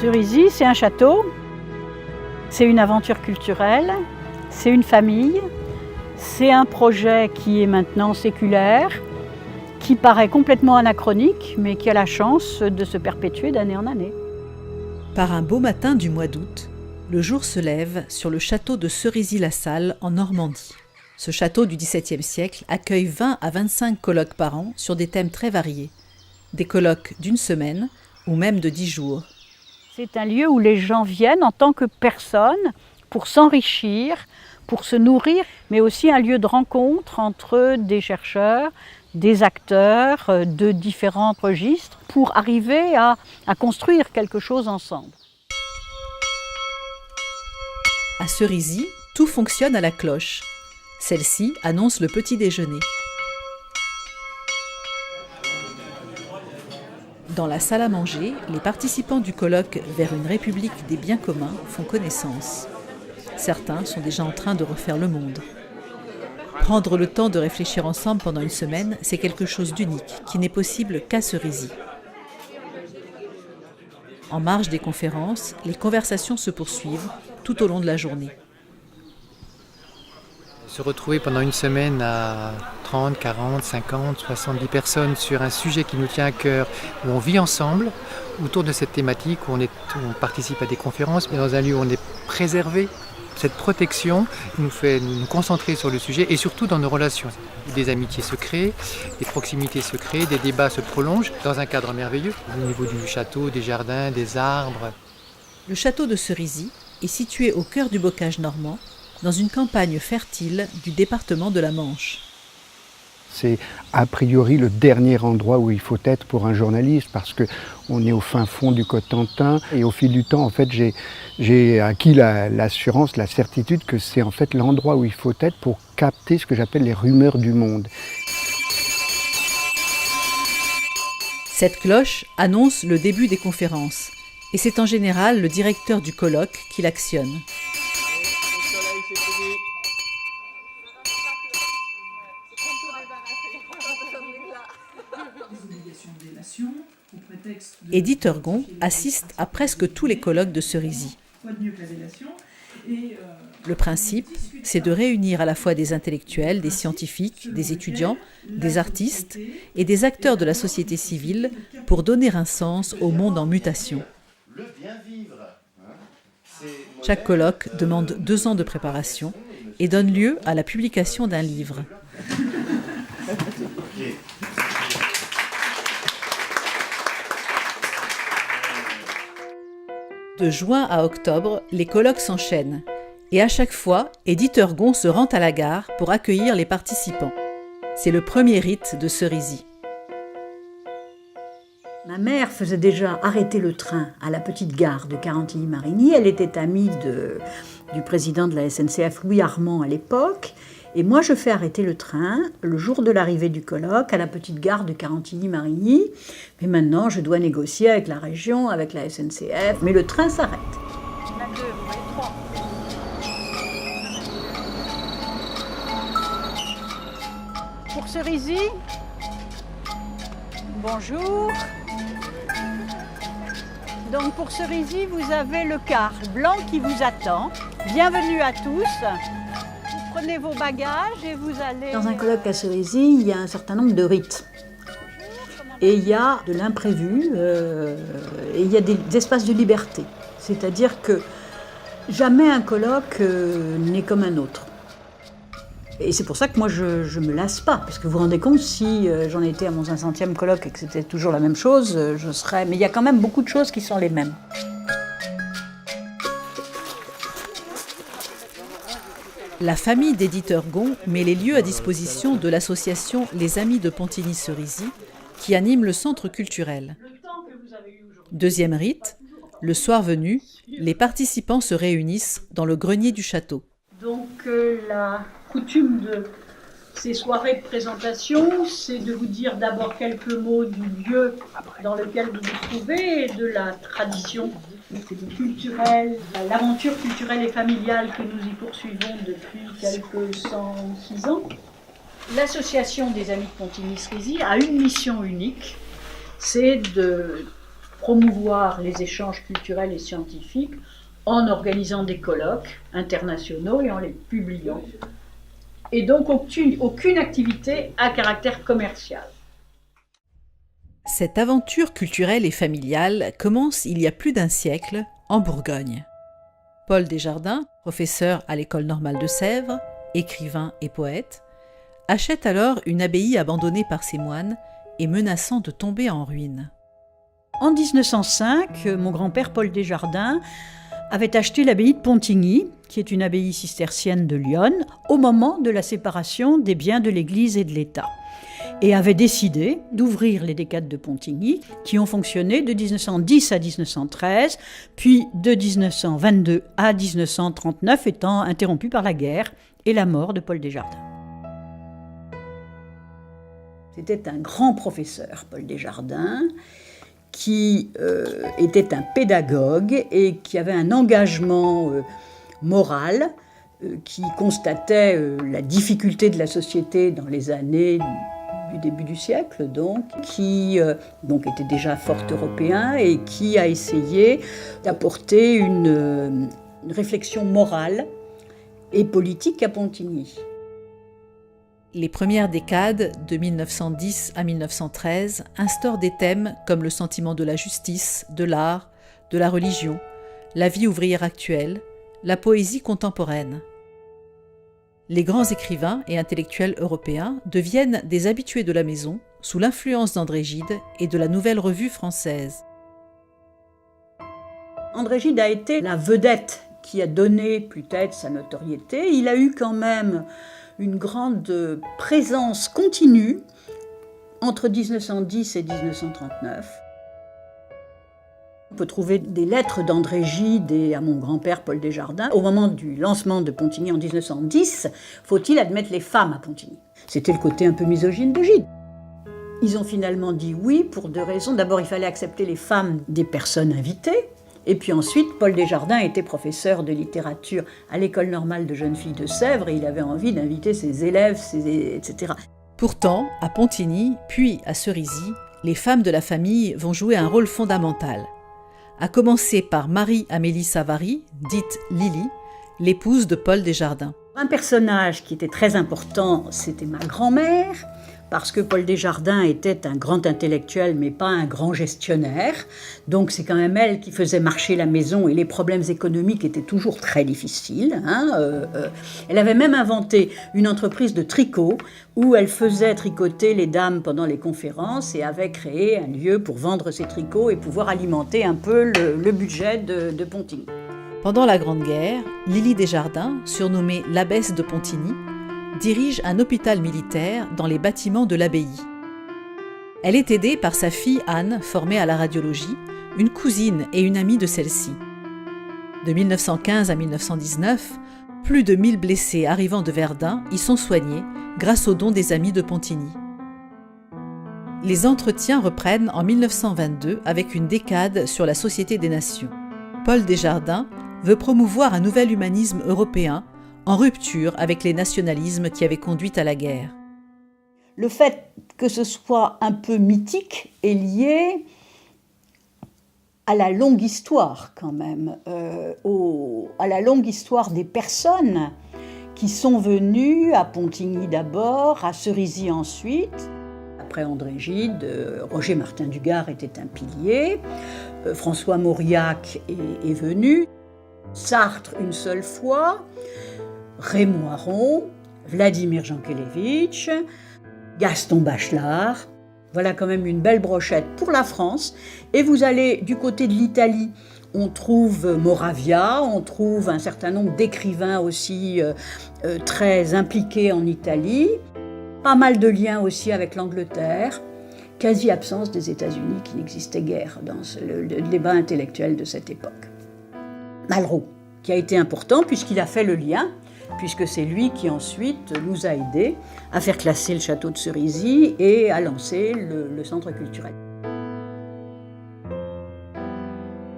Cerisy, c'est un château, c'est une aventure culturelle, c'est une famille, c'est un projet qui est maintenant séculaire, qui paraît complètement anachronique, mais qui a la chance de se perpétuer d'année en année. Par un beau matin du mois d'août, le jour se lève sur le château de Cerisy-la-Salle en Normandie. Ce château du XVIIe siècle accueille 20 à 25 colloques par an sur des thèmes très variés. Des colloques d'une semaine ou même de 10 jours. C'est un lieu où les gens viennent en tant que personnes pour s'enrichir, pour se nourrir, mais aussi un lieu de rencontre entre des chercheurs, des acteurs de différents registres pour arriver à construire quelque chose ensemble. À Cerisy, tout fonctionne à la cloche. Celle-ci annonce le petit déjeuner. Dans la salle à manger, les participants du colloque Vers une République des biens communs font connaissance. Certains sont déjà en train de refaire le monde. Prendre le temps de réfléchir ensemble pendant une semaine, c'est quelque chose d'unique, qui n'est possible qu'à Cerisy. En marge des conférences, les conversations se poursuivent tout au long de la journée. Se retrouver pendant une semaine à 30, 40, 50, 70 personnes sur un sujet qui nous tient à cœur, où on vit ensemble autour de cette thématique, où on participe à des conférences, mais dans un lieu où on est préservé. Cette protection nous fait nous concentrer sur le sujet et surtout dans nos relations. Des amitiés se créent, des proximités se créent, des débats se prolongent dans un cadre merveilleux, au niveau du château, des jardins, des arbres. Le château de Cerisy est situé au cœur du bocage normand, dans une campagne fertile du département de la Manche. C'est a priori le dernier endroit où il faut être pour un journaliste parce qu'on est au fin fond du Cotentin et au fil du temps, en fait, j'ai acquis l'assurance, la certitude que c'est en fait l'endroit où il faut être pour capter ce que j'appelle les rumeurs du monde. Cette cloche annonce le début des conférences et c'est en général le directeur du colloque qui l'actionne. Edith Ergon assiste à presque tous les colloques de Cerisy. Le principe, c'est de réunir à la fois des intellectuels, des scientifiques, des étudiants, des artistes et des acteurs de la société civile pour donner un sens au monde en mutation. Chaque colloque demande 2 ans de préparation et donne lieu à la publication d'un livre. De juin à octobre, les colloques s'enchaînent. Et à chaque fois, Edith Ergon se rend à la gare pour accueillir les participants. C'est le premier rite de Cerisy. Ma mère faisait déjà arrêter le train à la petite gare de Carentilly-Marigny. Elle était amie du président de la SNCF, Louis Armand, à l'époque. Et moi, je fais arrêter le train le jour de l'arrivée du colloque à la petite gare de Carentilly-Marigny. Mais maintenant, je dois négocier avec la région, avec la SNCF. Mais le train s'arrête. Il y en a 2, vous voyez 3. Pour Cerisy, bonjour. Donc pour Cerisy, vous avez le car blanc qui vous attend. Bienvenue à tous. Prenez vos bagages et vous allez... Dans un colloque à Cerisy, il y a un certain nombre de rites. Et il y a de l'imprévu, et il y a des espaces de liberté. C'est-à-dire que jamais un colloque n'est comme un autre. Et c'est pour ça que moi, je me lasse pas. Parce que vous vous rendez compte, si j'en étais à mon 500e colloque et que c'était toujours la même chose, je serais... Mais il y a quand même beaucoup de choses qui sont les mêmes. La famille d'Edith Ergon met les lieux à disposition de l'association Les Amis de Pontigny-Cerisy, qui anime le centre culturel. Deuxième rite, le soir venu, les participants se réunissent dans le grenier du château. Donc la coutume de ces soirées de présentation, c'est de vous dire d'abord quelques mots du lieu dans lequel vous vous trouvez et de la tradition culturelle, l'aventure culturelle et familiale que nous y poursuivons depuis quelques 106 ans. L'association des Amis de Pontigny-Cerisy a une mission unique, c'est de promouvoir les échanges culturels et scientifiques en organisant des colloques internationaux et en les publiant. Et donc aucune activité à caractère commercial. Cette aventure culturelle et familiale commence il y a plus d'un siècle en Bourgogne. Paul Desjardins, professeur à l'École normale de Sèvres, écrivain et poète, achète alors une abbaye abandonnée par ses moines et menaçant de tomber en ruine. En 1905, mon grand-père Paul Desjardins avait acheté l'abbaye de Pontigny, qui est une abbaye cistercienne de Lyon, au moment de la séparation des biens de l'Église et de l'État, et avait décidé d'ouvrir les décades de Pontigny, qui ont fonctionné de 1910 à 1913, puis de 1922 à 1939, étant interrompus par la guerre et la mort de Paul Desjardins. C'était un grand professeur, Paul Desjardins, qui était un pédagogue et qui avait un engagement moral, qui constatait la difficulté de la société dans les années du début du siècle, qui était déjà fort européen et qui a essayé d'apporter une réflexion morale et politique à Pontigny. Les premières décades, de 1910 à 1913, instaurent des thèmes comme le sentiment de la justice, de l'art, de la religion, la vie ouvrière actuelle, la poésie contemporaine. Les grands écrivains et intellectuels européens deviennent des habitués de la maison sous l'influence d'André Gide et de la Nouvelle Revue française. André Gide a été la vedette qui a donné peut-être sa notoriété. Il a eu quand même une grande présence continue entre 1910 et 1939. On peut trouver des lettres d'André Gide et à mon grand-père Paul Desjardins. Au moment du lancement de Pontigny en 1910, faut-il admettre les femmes à Pontigny? C'était le côté un peu misogyne de Gide. Ils ont finalement dit oui pour deux raisons. D'abord, il fallait accepter les femmes des personnes invitées. Et puis ensuite, Paul Desjardins était professeur de littérature à l'École normale de jeunes filles de Sèvres et il avait envie d'inviter ses élèves, etc. Pourtant, à Pontigny, puis à Cerisy, les femmes de la famille vont jouer un rôle fondamental. À commencer par Marie-Amélie Savary, dite Lily, l'épouse de Paul Desjardins. Un personnage qui était très important, c'était ma grand-mère, parce que Paul Desjardins était un grand intellectuel, mais pas un grand gestionnaire. Donc c'est quand même elle qui faisait marcher la maison et les problèmes économiques étaient toujours très difficiles. Elle avait même inventé une entreprise de tricot où elle faisait tricoter les dames pendant les conférences et avait créé un lieu pour vendre ses tricots et pouvoir alimenter un peu le budget de Pontigny. Pendant la Grande Guerre, Lily Desjardins, surnommée l'abbesse de Pontigny, dirige un hôpital militaire dans les bâtiments de l'abbaye. Elle est aidée par sa fille Anne, formée à la radiologie, une cousine et une amie de celle-ci. De 1915 à 1919, plus de 1000 blessés arrivant de Verdun y sont soignés grâce aux dons des amis de Pontigny. Les entretiens reprennent en 1922 avec une décade sur la Société des Nations. Paul Desjardins veut promouvoir un nouvel humanisme européen en rupture avec les nationalismes qui avaient conduit à la guerre. Le fait que ce soit un peu mythique est lié à la longue histoire quand même, à la longue histoire des personnes qui sont venues à Pontigny d'abord, à Cerisy ensuite. Après André Gide, Roger Martin Dugard était un pilier, François Mauriac est venu, Sartre une seule fois, Raymond Aron, Vladimir Jankélévitch, Gaston Bachelard. Voilà quand même une belle brochette pour la France. Et vous allez du côté de l'Italie, on trouve Moravia, on trouve un certain nombre d'écrivains aussi très impliqués en Italie. Pas mal de liens aussi avec l'Angleterre. Quasi-absence des États-Unis qui n'existait guère dans le débat intellectuel de cette époque. Malraux, qui a été important puisqu'il a fait le lien, puisque c'est lui qui ensuite nous a aidés à faire classer le château de Cerisy et à lancer le centre culturel.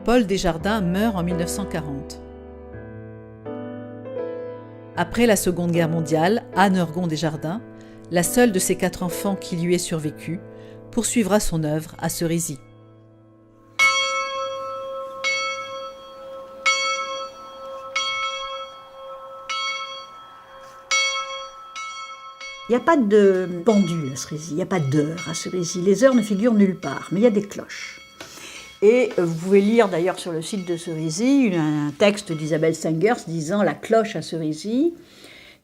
Paul Desjardins meurt en 1940. Après la Seconde Guerre mondiale, Anne Ergon Desjardins, la seule de ses 4 enfants qui lui ait survécu, poursuivra son œuvre à Cerisy. Il n'y a pas de pendule à Cerisy, il n'y a pas d'heure à Cerisy. Les heures ne figurent nulle part, mais il y a des cloches. Et vous pouvez lire d'ailleurs sur le site de Cerisy un texte d'Isabelle Stengers disant « La cloche à Cerisy ».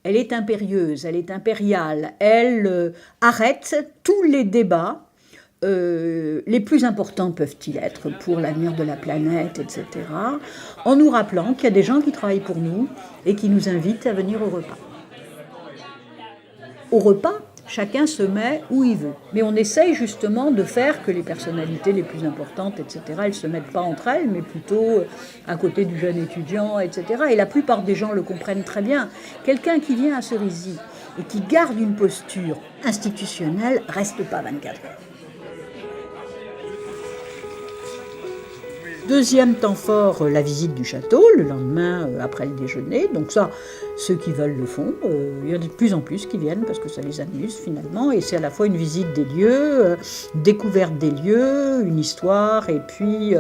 Elle est impérieuse, elle est impériale, elle arrête tous les débats, les plus importants peuvent-ils être pour l'avenir de la planète, etc., en nous rappelant qu'il y a des gens qui travaillent pour nous et qui nous invitent à venir au repas. Au repas, chacun se met où il veut, mais on essaye justement de faire que les personnalités les plus importantes, etc., elles ne se mettent pas entre elles, mais plutôt à côté du jeune étudiant, etc. Et la plupart des gens le comprennent très bien. Quelqu'un qui vient à Cerisy et qui garde une posture institutionnelle ne reste pas 24 heures. Deuxième temps fort, la visite du château, le lendemain après le déjeuner. Donc ça, ceux qui veulent le font. Il y en a de plus en plus qui viennent parce que ça les amuse finalement. Et c'est à la fois une visite des lieux, découverte des lieux, une histoire et puis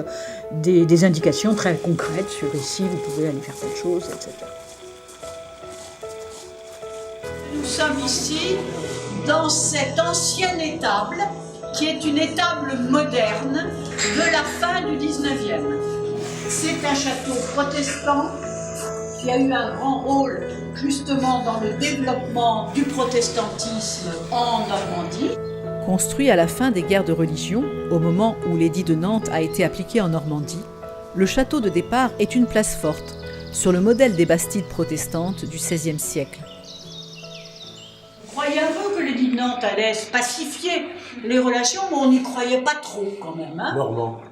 des indications très concrètes sur ici, vous pouvez aller faire telle chose, etc. Nous sommes ici dans cette ancienne étable qui est une étable moderne de la fin du 19e. C'est un château protestant qui a eu un grand rôle justement dans le développement du protestantisme en Normandie. Construit à la fin des guerres de religion, au moment où l'édit de Nantes a été appliqué en Normandie, le château de départ est une place forte, sur le modèle des bastides protestantes du XVIe siècle. Croyez-vous que l'édit de Nantes allait pacifier les relations, mais on n'y croyait pas trop quand même. Hein,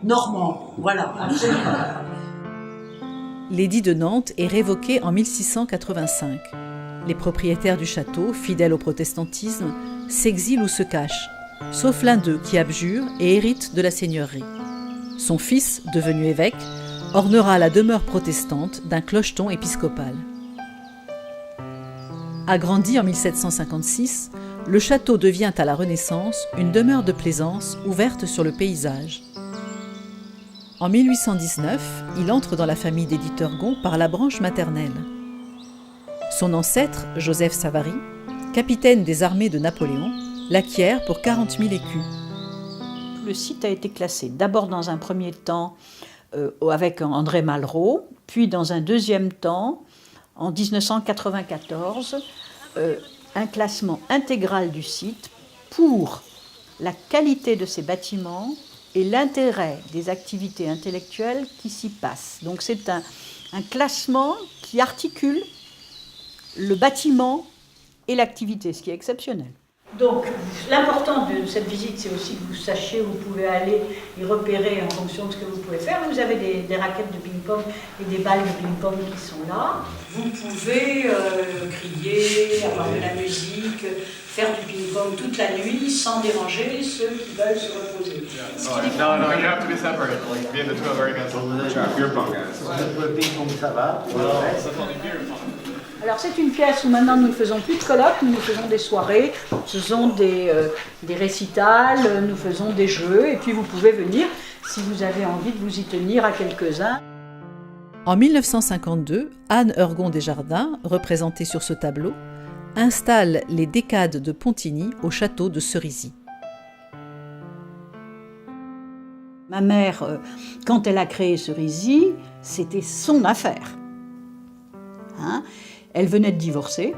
Normand, voilà, absolument. L'édit de Nantes est révoqué en 1685. Les propriétaires du château, fidèles au protestantisme, s'exilent ou se cachent, sauf l'un d'eux qui abjure et hérite de la seigneurie. Son fils, devenu évêque, ornera la demeure protestante d'un clocheton épiscopal. Agrandi en 1756, le château devient à la Renaissance une demeure de plaisance ouverte sur le paysage. En 1819, il entre dans la famille d'éditeurs Gon par la branche maternelle. Son ancêtre, Joseph Savary, capitaine des armées de Napoléon, l'acquiert pour 40 000 écus. Le site a été classé d'abord dans un premier temps avec André Malraux, puis dans un deuxième temps, en 1994, un classement intégral du site pour la qualité de ses bâtiments et l'intérêt des activités intellectuelles qui s'y passent. Donc c'est un classement qui articule le bâtiment et l'activité, ce qui est exceptionnel. Donc l'important de cette visite, c'est aussi que vous sachiez où vous pouvez aller y repérer en fonction de ce que vous pouvez faire. Vous avez des raquettes de ping-pong et des balles de ping-pong qui sont là. Vous pouvez crier, avoir de la musique, faire du ping-pong toute la nuit sans déranger ceux qui veulent se reposer. No, you have to be separate. Like, me and the two Americans. Beer pong guys. Le ping-pong, ça va. Alors c'est une pièce où maintenant nous ne faisons plus de colloques, nous faisons des soirées, ce sont des récitals, nous faisons des jeux, et puis vous pouvez venir si vous avez envie de vous y tenir à quelques-uns. En 1952, Anne Heurgon Desjardins, représentée sur ce tableau, installe les Décades de Pontigny au château de Cerisy. Ma mère, quand elle a créé Cerisy, c'était son affaire. Hein ? Elle venait de divorcer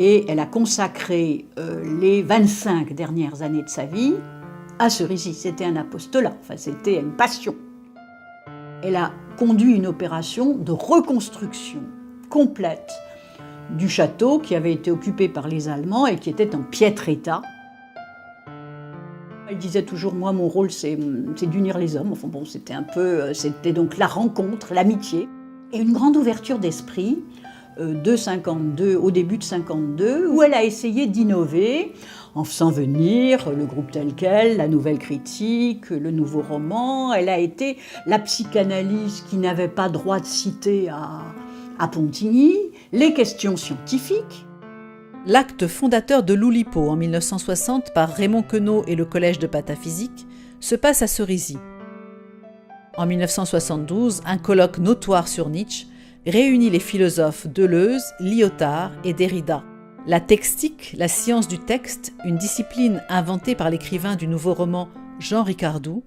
et elle a consacré les 25 dernières années de sa vie à Cerisy. C'était un apostolat, enfin, c'était une passion. Elle a conduit une opération de reconstruction complète du château qui avait été occupé par les Allemands et qui était en piètre état. Elle disait toujours, moi mon rôle c'est d'unir les hommes. Enfin bon, c'était donc la rencontre, l'amitié et une grande ouverture d'esprit de 52, au début de 52, où elle a essayé d'innover en faisant venir le groupe tel quel, la nouvelle critique, le nouveau roman. Elle a été la psychanalyse qui n'avait pas droit de citer à Pontigny, les questions scientifiques. L'acte fondateur de l'Oulipo en 1960 par Raymond Queneau et le Collège de Pataphysique se passe à Cerisy. En 1972, un colloque notoire sur Nietzsche réunit les philosophes Deleuze, Lyotard et Derrida. La textique, la science du texte, une discipline inventée par l'écrivain du nouveau roman Jean Ricardou,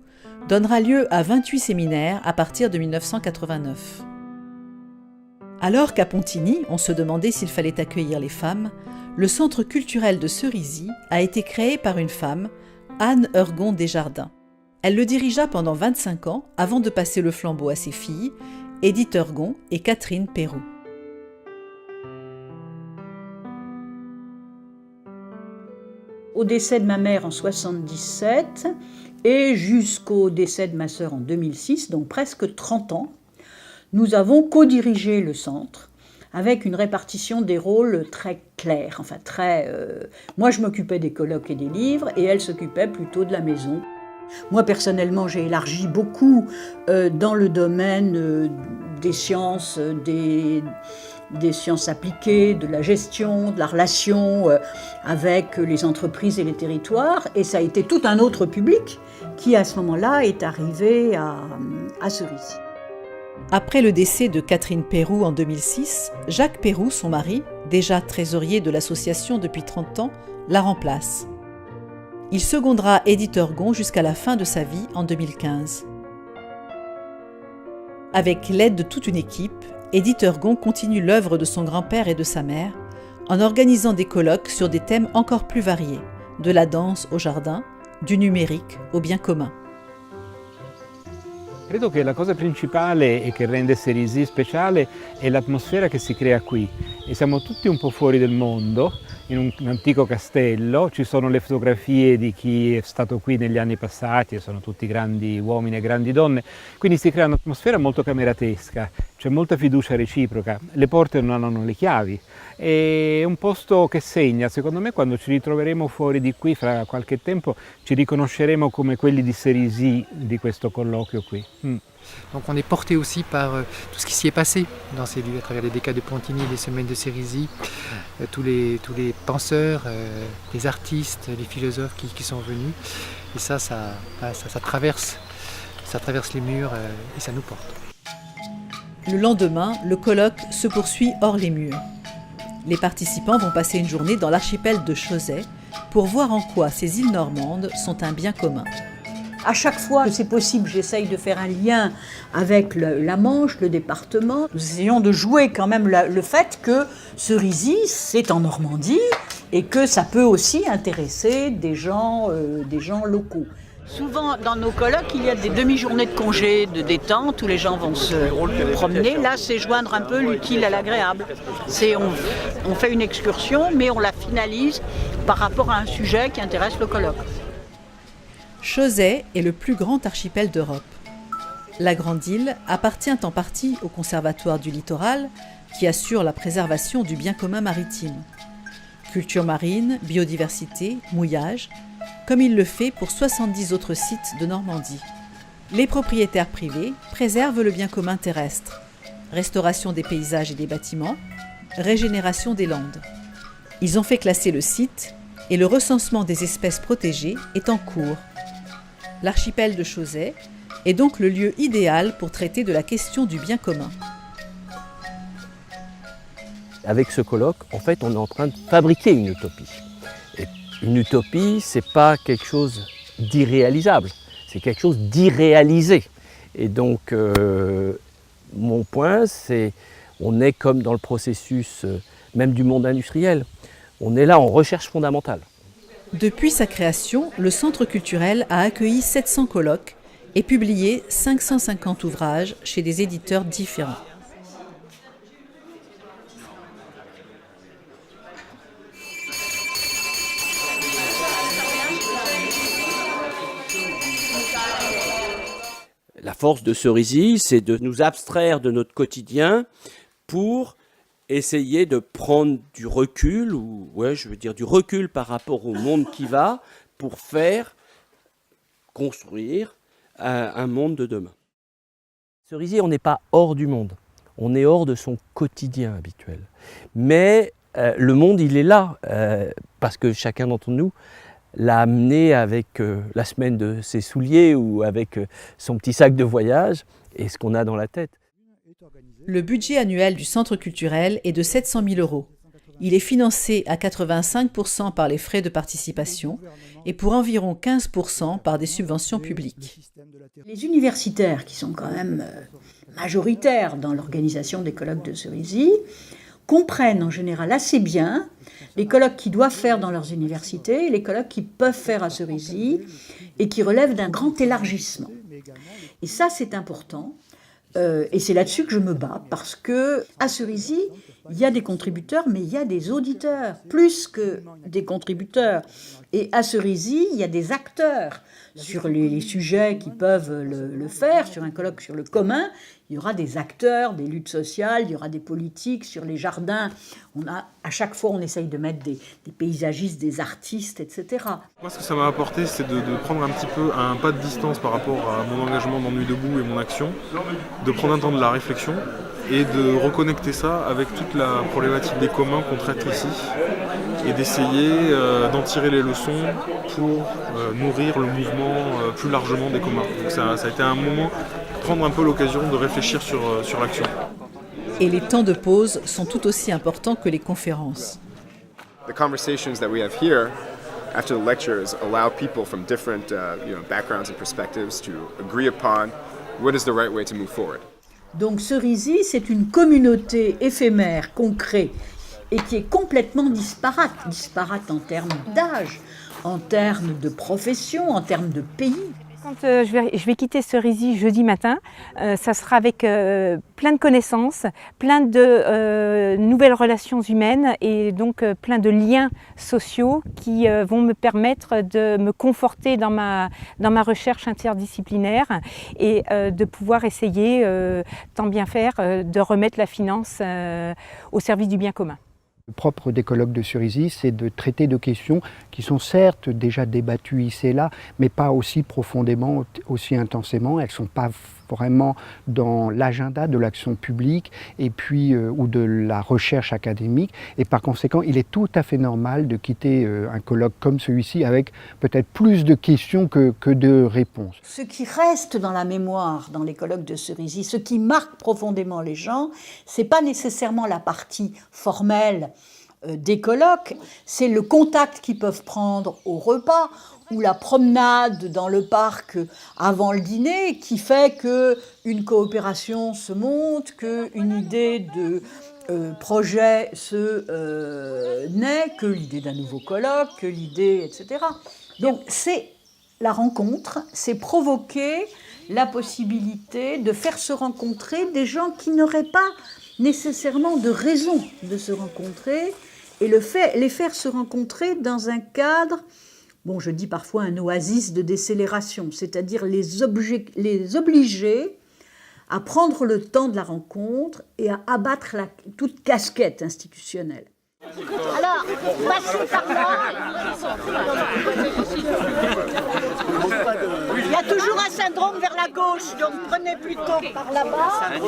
donnera lieu à 28 séminaires à partir de 1989. Alors qu'à Pontigny, on se demandait s'il fallait accueillir les femmes, le centre culturel de Cerisy a été créé par une femme, Anne Heurgon Desjardins. Elle le dirigea pendant 25 ans avant de passer le flambeau à ses filles, Édith Heurgon et Catherine Peyroux. Au décès de ma mère en 1977 et jusqu'au décès de ma sœur en 2006, donc presque 30 ans, nous avons co-dirigé le centre avec une répartition des rôles très claire. Enfin, moi, je m'occupais des colloques et des livres et elle s'occupait plutôt de la maison. Moi, personnellement, j'ai élargi beaucoup dans le domaine des sciences, des sciences appliquées, de la gestion, de la relation avec les entreprises et les territoires. Et ça a été tout un autre public qui, à ce moment-là, est arrivé à Cerisy. Après le décès de Catherine Peyroux en 2006, Jacques Peyroux, son mari, déjà trésorier de l'association depuis 30 ans, la remplace. Il secondera Édith Heurgon jusqu'à la fin de sa vie en 2015. Avec l'aide de toute une équipe, Édith Heurgon continue l'œuvre de son grand-père et de sa mère en organisant des colloques sur des thèmes encore plus variés, de la danse au jardin, du numérique au bien commun. Credo che la cosa principale e che rende Cerisy speciale è l'atmosfera che si crea qui. E siamo tutti un po' fuori del mondo, in un antico castello, ci sono le fotografie di chi è stato qui negli anni passati e sono tutti grandi uomini e grandi donne, quindi si crea un'atmosfera molto cameratesca, c'è molta fiducia reciproca, le porte non hanno le chiavi, è un posto che segna. Secondo me quando ci ritroveremo fuori di qui fra qualche tempo ci riconosceremo come quelli di Cerisy di questo colloquio qui. Donc on est porté aussi par tout ce qui s'y est passé dans ces lieux, à travers les décades de Pontigny, les semaines de Cerisy, tous les penseurs, les artistes, les philosophes qui sont venus. Et ça traverse les murs et ça nous porte. Le lendemain, le colloque se poursuit hors les murs. Les participants vont passer une journée dans l'archipel de Chauzet pour voir en quoi ces îles normandes sont un bien commun. À chaque fois que c'est possible, j'essaye de faire un lien avec la Manche, le département. Nous essayons de jouer quand même le fait que Cerisy, c'est en Normandie et que ça peut aussi intéresser des gens locaux. Souvent, dans nos colloques, il y a des demi-journées de congé, de détente, où les gens vont se promener. Là, c'est joindre un peu l'utile à l'agréable. On fait une excursion, mais on la finalise par rapport à un sujet qui intéresse le colloque. Chauzet est le plus grand archipel d'Europe. La Grande Île appartient en partie au Conservatoire du littoral, qui assure la préservation du bien commun maritime. Culture marine, biodiversité, mouillage, comme il le fait pour 70 autres sites de Normandie. Les propriétaires privés préservent le bien commun terrestre, restauration des paysages et des bâtiments, régénération des landes. Ils ont fait classer le site et le recensement des espèces protégées est en cours. L'archipel de Chauzet est donc le lieu idéal pour traiter de la question du bien commun. Avec ce colloque, en fait, on est en train de fabriquer une utopie. Et une utopie, ce n'est pas quelque chose d'irréalisable, c'est quelque chose d'irréalisé. Et donc, mon point, c'est on est comme dans le processus même du monde industriel. On est là en recherche fondamentale. Depuis sa création, le Centre culturel a accueilli 700 colloques et publié 550 ouvrages chez des éditeurs différents. La force de Cerisy, c'est de nous abstraire de notre quotidien pour essayer de prendre du recul, du recul par rapport au monde qui va, pour construire un monde de demain. Cerisy, on n'est pas hors du monde, on est hors de son quotidien habituel. Mais le monde, il est là, parce que chacun d'entre nous l'a amené avec la semaine de ses souliers ou avec son petit sac de voyage et ce qu'on a dans la tête. Le budget annuel du Centre culturel est de 700 000 €. Il est financé à 85% par les frais de participation et pour environ 15% par des subventions publiques. Les universitaires, qui sont quand même majoritaires dans l'organisation des colloques de Cerisy, comprennent en général assez bien les colloques qu'ils doivent faire dans leurs universités et les colloques qu'ils peuvent faire à Cerisy et qui relèvent d'un grand élargissement. Et ça, c'est important. Et c'est là-dessus que je me bats, parce qu'à Cerisy, il y a des contributeurs, mais il y a des auditeurs, plus que des contributeurs. Et à Cerisy, il y a des acteurs sur les sujets qui peuvent le faire, sur un colloque sur le commun. Il y aura des acteurs, des luttes sociales, il y aura des politiques sur les jardins. À chaque fois, on essaye de mettre des paysagistes, des artistes, etc. Moi, ce que ça m'a apporté, c'est de prendre un petit peu un pas de distance par rapport à mon engagement dans Nuit debout et mon action, de prendre un temps de la réflexion et de reconnecter ça avec toute la problématique des communs qu'on traite ici et d'essayer d'en tirer les leçons pour nourrir le mouvement plus largement des communs. Donc ça a été un moment, prendre un peu l'occasion de réfléchir sur l'action. Et les temps de pause sont tout aussi importants que les conférences. The conversations that we have here after the lectures allow people from different backgrounds and perspectives to agree upon what is the right way to move forward. Donc Cerisy, c'est une communauté éphémère qu'on crée et qui est complètement disparate en termes d'âge, en termes de profession, en termes de pays. Quand je vais quitter Cerisy jeudi matin, ça sera avec plein de connaissances, plein de nouvelles relations humaines et donc plein de liens sociaux qui vont me permettre de me conforter dans ma recherche interdisciplinaire et de pouvoir essayer, tant bien faire, de remettre la finance au service du bien commun. Le propre des colloques de Cerisy, c'est de traiter de questions qui sont certes déjà débattues ici et là, mais pas aussi profondément, aussi intensément. Elles ne sont pas vraiment dans l'agenda de l'action publique et puis, ou de la recherche académique. Et par conséquent, il est tout à fait normal de quitter un colloque comme celui-ci avec peut-être plus de questions que de réponses. Ce qui reste dans la mémoire dans les colloques de Cerisy, ce qui marque profondément les gens, ce n'est pas nécessairement la partie formelle des colloques, c'est le contact qu'ils peuvent prendre au repas ou la promenade dans le parc avant le dîner qui fait qu'une coopération se monte, qu'une idée de projet se naît, que l'idée d'un nouveau colloque, que l'idée, etc. Donc c'est la rencontre, c'est provoquer la possibilité de faire se rencontrer des gens qui n'auraient pas nécessairement de raison de se rencontrer et les faire se rencontrer dans un cadre, bon, je dis parfois un oasis de décélération, c'est-à-dire les obliger à prendre le temps de la rencontre et à abattre toute casquette institutionnelle. Alors, passez par là. Il y a toujours un syndrome vers la gauche, donc prenez plutôt par là-bas. Il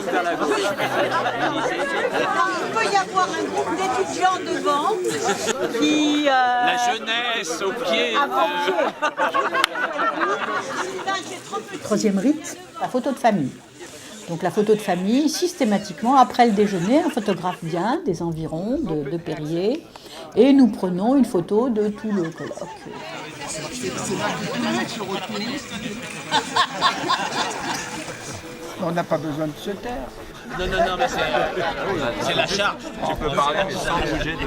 peut y avoir un groupe d'étudiants devant qui... La jeunesse au pied. Troisième rite, la photo de famille. Donc la photo de famille, systématiquement, après le déjeuner, un photographe vient des environs de Périers et nous prenons une photo de tout le colloque. On n'a pas besoin de se taire. Non, mais c'est la charge. Tu peux parler, mais sans bouger de...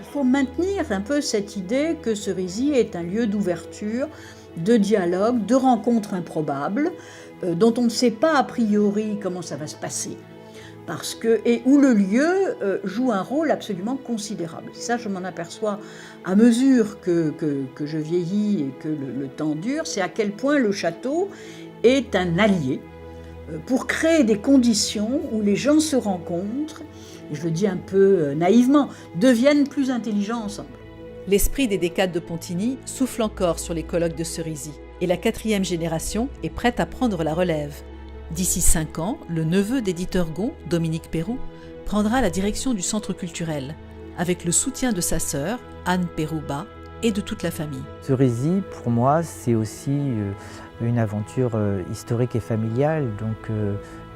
Il faut maintenir un peu cette idée que Cerisy est un lieu d'ouverture, de dialogue, de rencontres improbables, dont on ne sait pas a priori comment ça va se passer. Et où le lieu joue un rôle absolument considérable. Ça, je m'en aperçois à mesure que je vieillis et que le temps dure, c'est à quel point le château est un allié pour créer des conditions où les gens se rencontrent, et je le dis un peu naïvement, deviennent plus intelligents ensemble. L'esprit des décades de Pontigny souffle encore sur les colloques de Cerisy, et la 4e génération est prête à prendre la relève. D'ici 5 ans, le neveu d'éditeur Gon, Dominique Peyroux, prendra la direction du centre culturel, avec le soutien de sa sœur, Anne Peyroux-Bas, et de toute la famille. Cerisy, pour moi, c'est aussi une aventure historique et familiale, donc,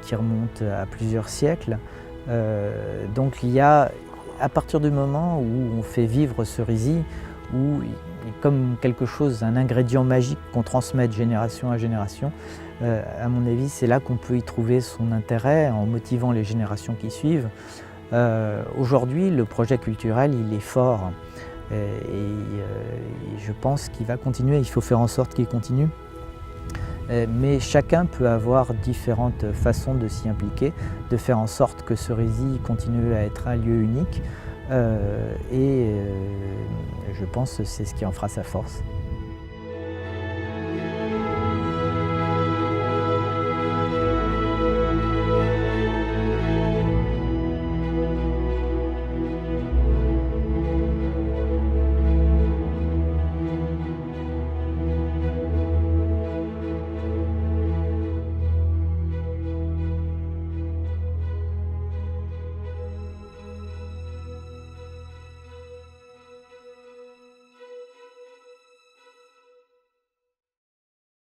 qui remonte à plusieurs siècles. Donc il y a, à partir du moment où on fait vivre Cerisy, où comme quelque chose, un ingrédient magique qu'on transmet de génération à génération, à mon avis, c'est là qu'on peut y trouver son intérêt en motivant les générations qui suivent. Aujourd'hui, le projet culturel, il est fort et je pense qu'il va continuer, il faut faire en sorte qu'il continue. Mais chacun peut avoir différentes façons de s'y impliquer, de faire en sorte que Cerisy continue à être un lieu unique et je pense que c'est ce qui en fera sa force.